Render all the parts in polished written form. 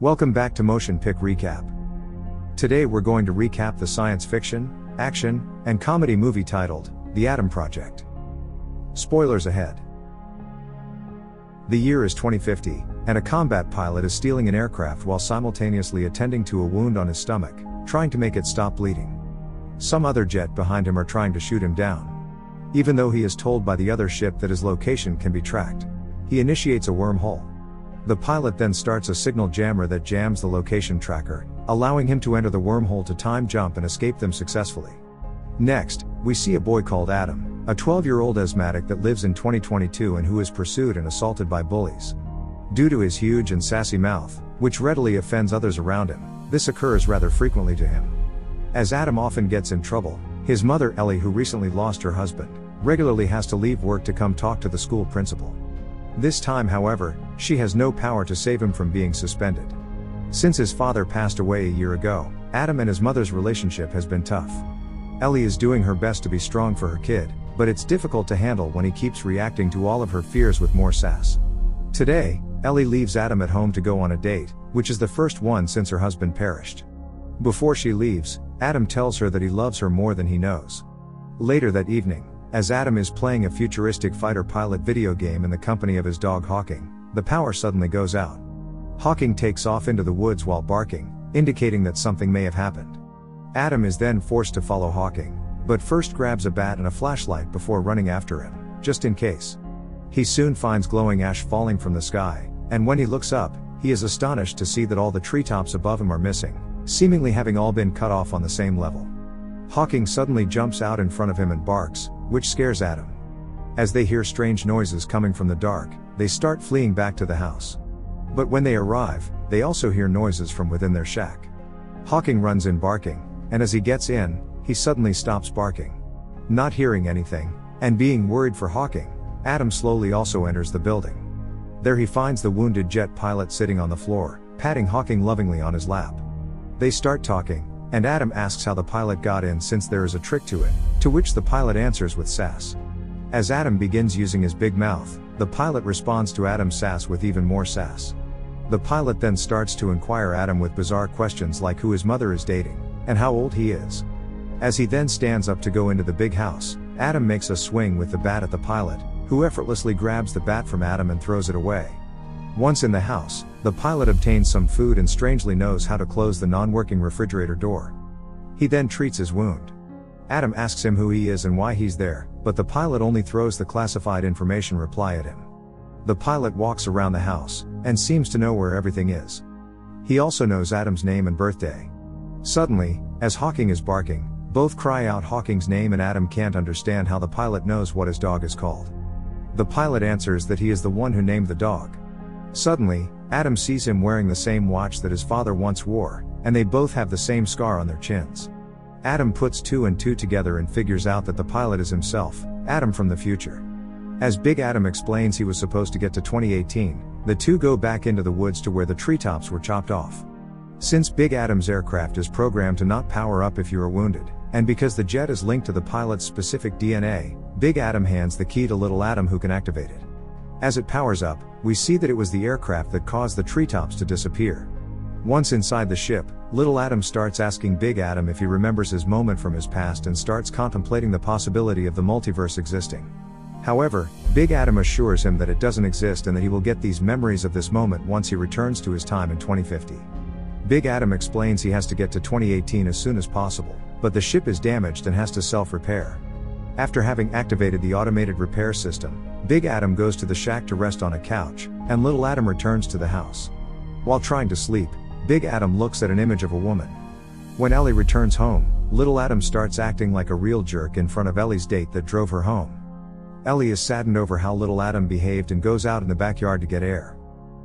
Welcome back to MotionPic Recap. Today we're going to recap the science fiction, action, and comedy movie titled, The Atom Project. Spoilers ahead. The year is 2050, and a combat pilot is stealing an aircraft while simultaneously attending to a wound on his stomach, trying to make it stop bleeding. Some other jet behind him are trying to shoot him down. Even though he is told by the other ship that his location can be tracked, he initiates a wormhole. The pilot then starts a signal jammer that jams the location tracker, allowing him to enter the wormhole to time jump and escape them successfully. Next, we see a boy called Adam, a 12-year-old asthmatic that lives in 2022 and who is pursued and assaulted by bullies. Due to his huge and sassy mouth, which readily offends others around him, this occurs rather frequently to him. As Adam often gets in trouble, his mother Ellie, who recently lost her husband, regularly has to leave work to come talk to the school principal. This time, however, she has no power to save him from being suspended. Since his father passed away a year ago, Adam and his mother's relationship has been tough. Ellie is doing her best to be strong for her kid, but it's difficult to handle when he keeps reacting to all of her fears with more sass. Today, Ellie leaves Adam at home to go on a date, which is the first one since her husband perished. Before she leaves, Adam tells her that he loves her more than he knows. Later that evening, as Adam is playing a futuristic fighter pilot video game in the company of his dog Hawking, the power suddenly goes out. Hawking takes off into the woods while barking, indicating that something may have happened. Adam is then forced to follow Hawking, but first grabs a bat and a flashlight before running after him, just in case. He soon finds glowing ash falling from the sky, and when he looks up, he is astonished to see that all the treetops above him are missing, seemingly having all been cut off on the same level. Hawking suddenly jumps out in front of him and barks, which scares Adam. As they hear strange noises coming from the dark, they start fleeing back to the house. But when they arrive, they also hear noises from within their shack. Hawking runs in barking, and as he gets in, he suddenly stops barking. Not hearing anything, and being worried for Hawking, Adam slowly also enters the building. There he finds the wounded jet pilot sitting on the floor, patting Hawking lovingly on his lap. They start talking, and Adam asks how the pilot got in since there is a trick to it, to which the pilot answers with sass. As Adam begins using his big mouth, the pilot responds to Adam's sass with even more sass. The pilot then starts to inquire Adam with bizarre questions like who his mother is dating, and how old he is. As he then stands up to go into the big house, Adam makes a swing with the bat at the pilot, who effortlessly grabs the bat from Adam and throws it away. Once in the house, the pilot obtains some food and strangely knows how to close the non-working refrigerator door. He then treats his wound. Adam asks him who he is and why he's there, but the pilot only throws the classified information reply at him. The pilot walks around the house, and seems to know where everything is. He also knows Adam's name and birthday. Suddenly, as Hawking is barking, both cry out Hawking's name and Adam can't understand how the pilot knows what his dog is called. The pilot answers that he is the one who named the dog. Suddenly, Adam sees him wearing the same watch that his father once wore, and they both have the same scar on their chins. Adam puts two and two together and figures out that the pilot is himself, Adam from the future. As Big Adam explains he was supposed to get to 2018, the two go back into the woods to where the treetops were chopped off. Since Big Adam's aircraft is programmed to not power up if you are wounded, and because the jet is linked to the pilot's specific DNA, Big Adam hands the key to Little Adam who can activate it. As it powers up, we see that it was the aircraft that caused the treetops to disappear. Once inside the ship, Little Adam starts asking Big Adam if he remembers his moment from his past and starts contemplating the possibility of the multiverse existing. However, Big Adam assures him that it doesn't exist and that he will get these memories of this moment once he returns to his time in 2050. Big Adam explains he has to get to 2018 as soon as possible, but the ship is damaged and has to self-repair. After having activated the automated repair system, Big Adam goes to the shack to rest on a couch, and Little Adam returns to the house. While trying to sleep, Big Adam looks at an image of a woman. When Ellie returns home, Little Adam starts acting like a real jerk in front of Ellie's date that drove her home. Ellie is saddened over how Little Adam behaved and goes out in the backyard to get air.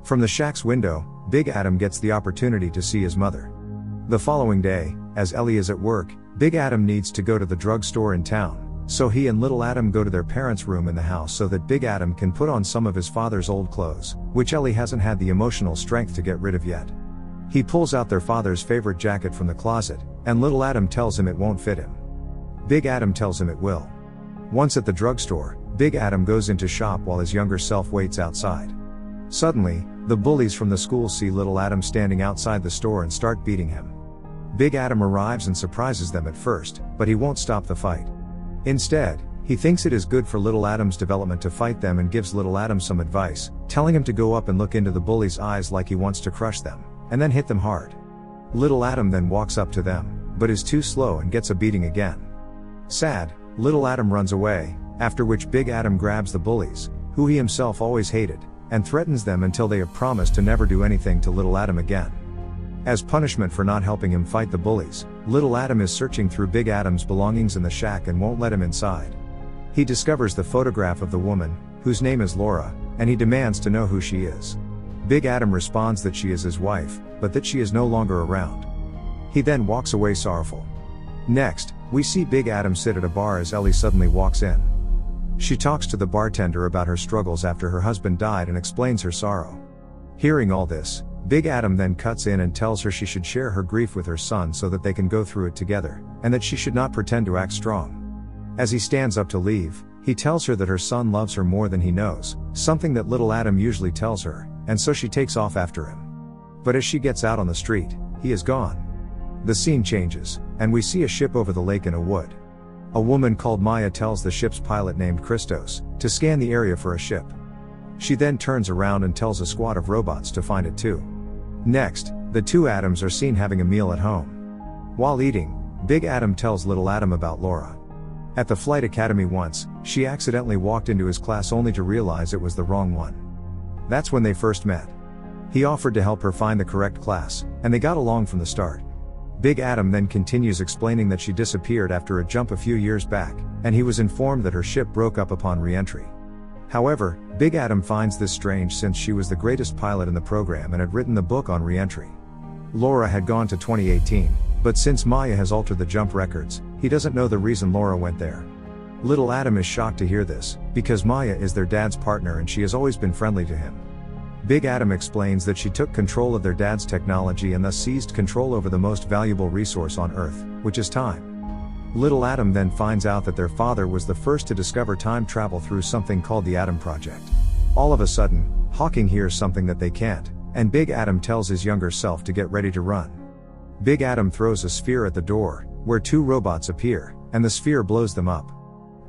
From the shack's window, Big Adam gets the opportunity to see his mother. The following day, as Ellie is at work, Big Adam needs to go to the drugstore in town, so he and Little Adam go to their parents' room in the house so that Big Adam can put on some of his father's old clothes, which Ellie hasn't had the emotional strength to get rid of yet. He pulls out their father's favorite jacket from the closet, and Little Adam tells him it won't fit him. Big Adam tells him it will. Once at the drugstore, Big Adam goes into shop while his younger self waits outside. Suddenly, The bullies from the school see little Adam standing outside the store and start beating him. Big Adam arrives and surprises them at first, but he won't stop the fight. Instead, he thinks it is good for little Adam's development to fight them and gives little Adam some advice, telling him to go up and look into the bullies' eyes like he wants to crush them, and then hit them hard. Little Adam then walks up to them, but is too slow and gets a beating again. Sad, little Adam runs away, after which Big Adam grabs the bullies, who he himself always hated, and threatens them until they have promised to never do anything to little Adam again. As punishment for not helping him fight the bullies, little Adam is searching through Big Adam's belongings in the shack and won't let him inside. He discovers the photograph of the woman, whose name is Laura, and he demands to know who she is. Big Adam responds that she is his wife, but that she is no longer around. He then walks away sorrowful. Next, we see Big Adam sit at a bar as Ellie suddenly walks in. She talks to the bartender about her struggles after her husband died and explains her sorrow. Hearing all this, Big Adam then cuts in and tells her she should share her grief with her son so that they can go through it together, and that she should not pretend to act strong. As he stands up to leave, he tells her that her son loves her more than he knows, something that little Adam usually tells her, and so she takes off after him. But as she gets out on the street, he is gone. The scene changes, and we see a ship over the lake in a wood. A woman called Maya tells the ship's pilot named Christos to scan the area for a ship. She then turns around and tells a squad of robots to find it too. Next, the two Adams are seen having a meal at home. While eating, Big Adam tells little Adam about Laura. At the flight academy once, she accidentally walked into his class only to realize it was the wrong one. That's when they first met. He offered to help her find the correct class, and they got along from the start. Big Adam then continues explaining that she disappeared after a jump a few years back, and he was informed that her ship broke up upon re-entry. However, Big Adam finds this strange since she was the greatest pilot in the program and had written the book on re-entry. Laura had gone to 2018, but since Maya has altered the jump records, he doesn't know the reason Laura went there. Little Adam is shocked to hear this, because Maya is their dad's partner and she has always been friendly to him. Big Adam explains that she took control of their dad's technology and thus seized control over the most valuable resource on Earth, which is time. Little Adam then finds out that their father was the first to discover time travel through something called the Atom Project. All of a sudden, Hawking hears something that they can't, and Big Adam tells his younger self to get ready to run. Big Adam throws a sphere at the door, where two robots appear, and the sphere blows them up.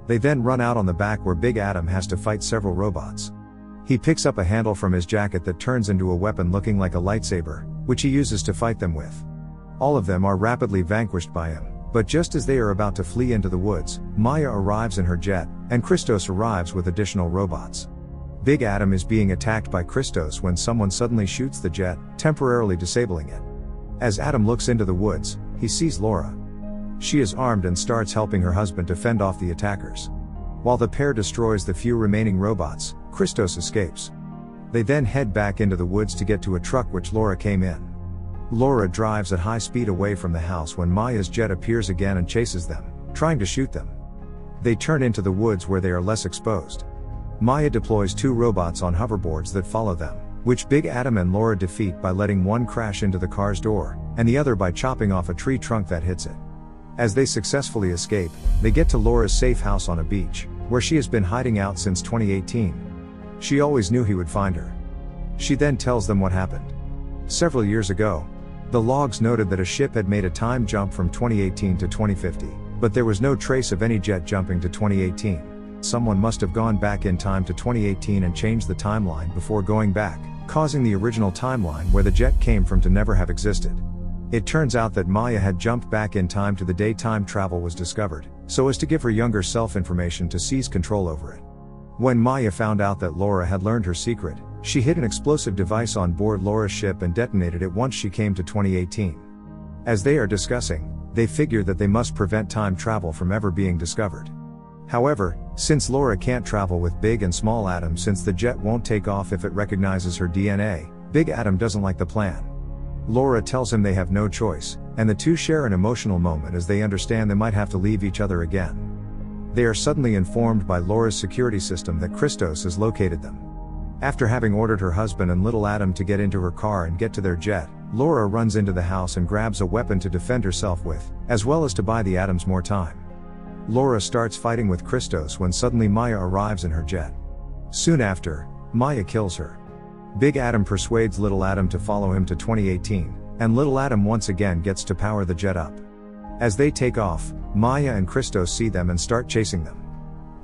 They then run out on the back where Big Adam has to fight several robots. He picks up a handle from his jacket that turns into a weapon looking like a lightsaber, which he uses to fight them with. All of them are rapidly vanquished by him, but just as they are about to flee into the woods, Maya arrives in her jet, and Christos arrives with additional robots. Big Adam is being attacked by Christos when someone suddenly shoots the jet, temporarily disabling it. As Adam looks into the woods, he sees Laura. She is armed and starts helping her husband to fend off the attackers. While the pair destroys the few remaining robots, Christos escapes. They then head back into the woods to get to a truck which Laura came in. Laura drives at high speed away from the house when Maya's jet appears again and chases them, trying to shoot them. They turn into the woods where they are less exposed. Maya deploys two robots on hoverboards that follow them, which Big Adam and Laura defeat by letting one crash into the car's door, and the other by chopping off a tree trunk that hits it. As they successfully escape, they get to Laura's safe house on a beach, where she has been hiding out since 2018. She always knew he would find her. She then tells them what happened. Several years ago, the logs noted that a ship had made a time jump from 2018 to 2050, but there was no trace of any jet jumping to 2018. Someone must have gone back in time to 2018 and changed the timeline before going back, causing the original timeline where the jet came from to never have existed. It turns out that Maya had jumped back in time to the day time travel was discovered, so as to give her younger self information to seize control over it. When Maya found out that Laura had learned her secret, she hid an explosive device on board Laura's ship and detonated it once she came to 2018. As they are discussing, they figure that they must prevent time travel from ever being discovered. However, since Laura can't travel with Big and Small Adam since the jet won't take off if it recognizes her DNA, Big Adam doesn't like the plan. Laura tells him they have no choice, and the two share an emotional moment as they understand they might have to leave each other again. They are suddenly informed by Laura's security system that Christos has located them. After having ordered her husband and little Adam to get into her car and get to their jet, Laura runs into the house and grabs a weapon to defend herself with, as well as to buy the Adams more time. Laura starts fighting with Christos when suddenly Maya arrives in her jet. Soon after, Maya kills her. Big Adam persuades Little Adam to follow him to 2018, and Little Adam once again gets to power the jet up. As they take off, Maya and Christos see them and start chasing them.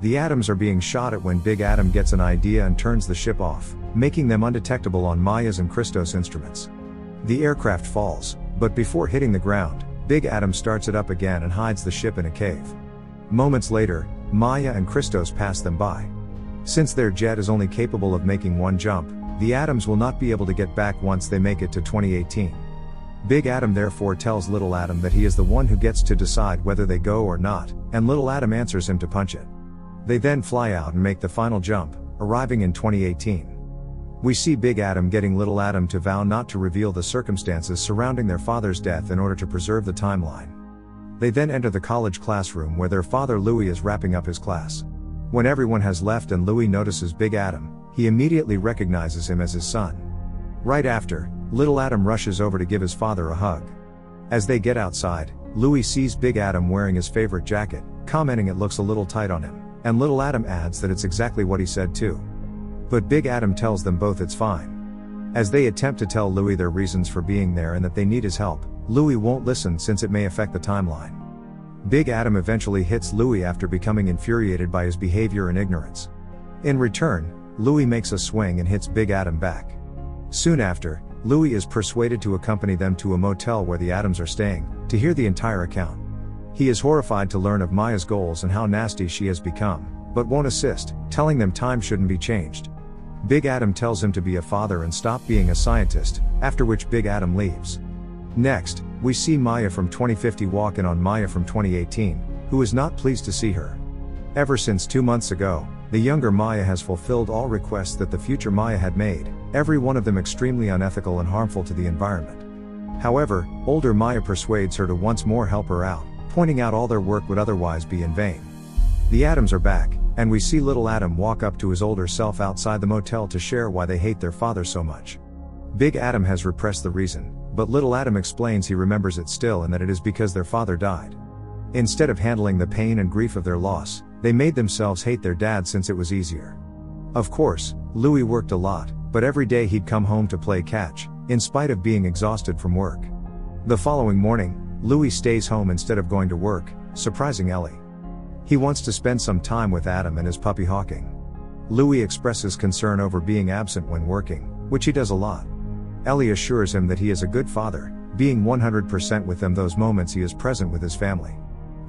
The atoms are being shot at when Big Adam gets an idea and turns the ship off, making them undetectable on Maya's and Christos' instruments. The aircraft falls, but before hitting the ground, Big Adam starts it up again and hides the ship in a cave. Moments later, Maya and Christos pass them by. Since their jet is only capable of making one jump, the atoms will not be able to get back once they make it to 2018. Big Adam therefore tells Little Adam that he is the one who gets to decide whether they go or not, and Little Adam answers him to punch it. They then fly out and make the final jump, arriving in 2018. We see Big Adam getting Little Adam to vow not to reveal the circumstances surrounding their father's death in order to preserve the timeline. They then enter the college classroom where their father Louis is wrapping up his class. When everyone has left and Louis notices Big Adam, he immediately recognizes him as his son. Right after, Little Adam rushes over to give his father a hug. As they get outside, Louis sees Big Adam wearing his favorite jacket, commenting it looks a little tight on him, and Little Adam adds that it's exactly what he said too. But Big Adam tells them both it's fine. As they attempt to tell Louis their reasons for being there and that they need his help, Louis won't listen since it may affect the timeline. Big Adam eventually hits Louis after becoming infuriated by his behavior and ignorance. In return, Louis makes a swing and hits Big Adam back. Soon after, Louis is persuaded to accompany them to a motel where the Adams are staying, to hear the entire account. He is horrified to learn of Maya's goals and how nasty she has become, but won't assist, telling them time shouldn't be changed. Big Adam tells him to be a father and stop being a scientist, after which Big Adam leaves. Next, we see Maya from 2050 walk in on Maya from 2018, who is not pleased to see her. Ever since 2 months ago, the younger Maya has fulfilled all requests that the future Maya had made, every one of them extremely unethical and harmful to the environment. However, older Maya persuades her to once more help her out, pointing out all their work would otherwise be in vain. The Adams are back, and we see Little Adam walk up to his older self outside the motel to share why they hate their father so much. Big Adam has repressed the reason, but Little Adam explains he remembers it still and that it is because their father died. Instead of handling the pain and grief of their loss, they made themselves hate their dad since it was easier. Of course, Louis worked a lot, but every day he'd come home to play catch, in spite of being exhausted from work. The following morning, Louis stays home instead of going to work, surprising Ellie. He wants to spend some time with Adam and his puppy Hawking. Louis expresses concern over being absent when working, which he does a lot. Ellie assures him that he is a good father, being 100% with them those moments he is present with his family.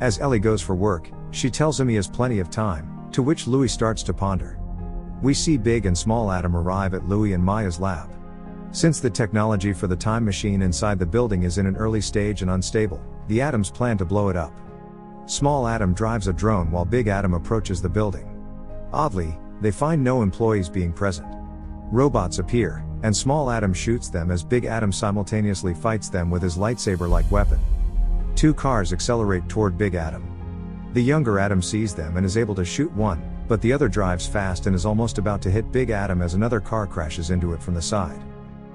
As Ellie goes for work, she tells him he has plenty of time, to which Louis starts to ponder. We see Big and Small Adam arrive at Louis and Maya's lab. Since the technology for the time machine inside the building is in an early stage and unstable, the Adams plan to blow it up. Small Adam drives a drone while Big Adam approaches the building. Oddly, they find no employees being present. Robots appear, and Small Adam shoots them as Big Adam simultaneously fights them with his lightsaber-like weapon. 2 cars accelerate toward Big Adam. The younger Adam sees them and is able to shoot one, but the other drives fast and is almost about to hit Big Adam as another car crashes into it from the side.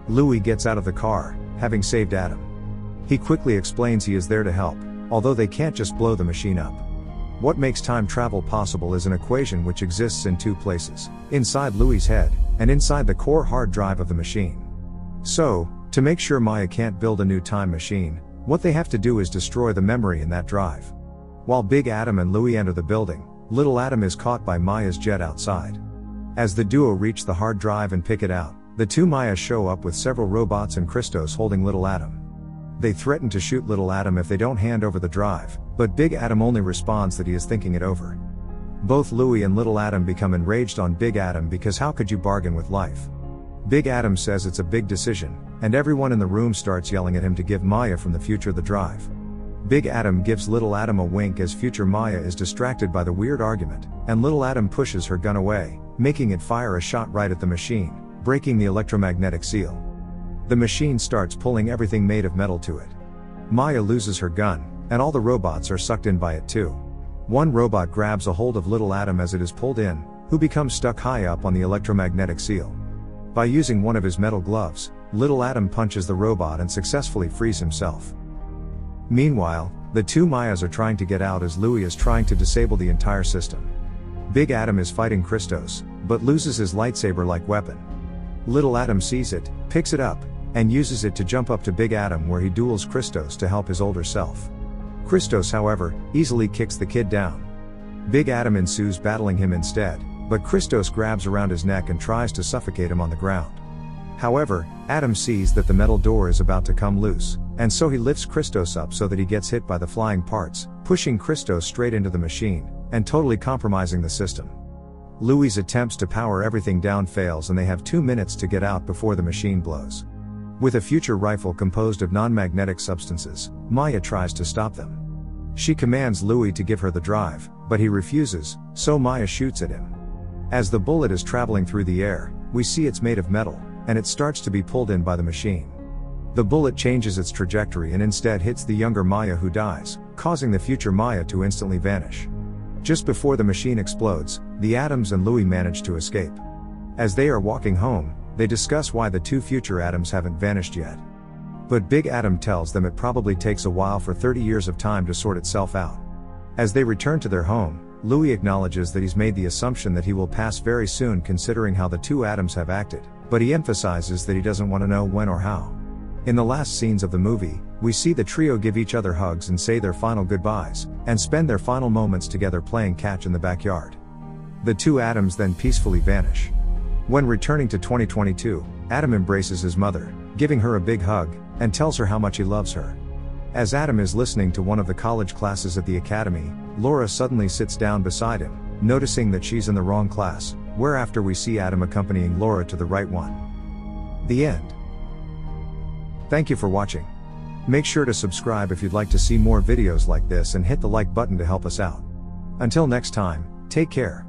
Louis gets out of the car, having saved Adam. He quickly explains he is there to help, although they can't just blow the machine up. What makes time travel possible is an equation which exists in 2 places, inside Louis' head, and inside the core hard drive of the machine. So, to make sure Maya can't build a new time machine, what they have to do is destroy the memory in that drive. While Big Adam and Louis enter the building, Little Adam is caught by Maya's jet outside. As the duo reach the hard drive and pick it out, the 2 Mayas show up with several robots and Christos holding Little Adam. They threaten to shoot Little Adam if they don't hand over the drive, but Big Adam only responds that he is thinking it over. Both Louis and Little Adam become enraged on Big Adam because how could you bargain with life? Big Adam says it's a big decision, and everyone in the room starts yelling at him to give Maya from the future the drive. Big Adam gives Little Adam a wink as future Maya is distracted by the weird argument, and Little Adam pushes her gun away, making it fire a shot right at the machine, breaking the electromagnetic seal. The machine starts pulling everything made of metal to it. Maya loses her gun, and all the robots are sucked in by it too. One robot grabs a hold of Little Adam as it is pulled in, who becomes stuck high up on the electromagnetic seal. By using one of his metal gloves, Little Adam punches the robot and successfully frees himself. Meanwhile, the 2 Mayas are trying to get out as Louis is trying to disable the entire system. Big Adam is fighting Christos, but loses his lightsaber-like weapon. Little Adam sees it, picks it up, and uses it to jump up to Big Adam, where he duels Christos to help his older self. Christos, however, easily kicks the kid down. Big Adam ensues battling him instead, but Christos grabs around his neck and tries to suffocate him on the ground. However, Adam sees that the metal door is about to come loose, and so he lifts Christos up so that he gets hit by the flying parts, pushing Christos straight into the machine, and totally compromising the system. Louie's attempts to power everything down fails, and they have 2 minutes to get out before the machine blows. With a future rifle composed of non-magnetic substances, Maya tries to stop them. She commands Louie to give her the drive, but he refuses, so Maya shoots at him. As the bullet is traveling through the air, we see it's made of metal, and it starts to be pulled in by the machine. The bullet changes its trajectory and instead hits the younger Maya, who dies, causing the future Maya to instantly vanish. Just before the machine explodes, the Adams and Louie manage to escape. As they are walking home, they discuss why the 2 future Adams haven't vanished yet. But Big Adam tells them it probably takes a while, for 30 years of time, to sort itself out. As they return to their home, Louie acknowledges that he's made the assumption that he will pass very soon, considering how the 2 Adams have acted, but he emphasizes that he doesn't want to know when or how. In the last scenes of the movie, we see the trio give each other hugs and say their final goodbyes, and spend their final moments together playing catch in the backyard. The 2 Adams then peacefully vanish. When returning to 2022, Adam embraces his mother, giving her a big hug, and tells her how much he loves her. As Adam is listening to one of the college classes at the academy, Laura suddenly sits down beside him, noticing that she's in the wrong class, whereafter we see Adam accompanying Laura to the right one. The end. Thank you for watching. Make sure to subscribe if you'd like to see more videos like this, and hit the like button to help us out. Until next time, take care.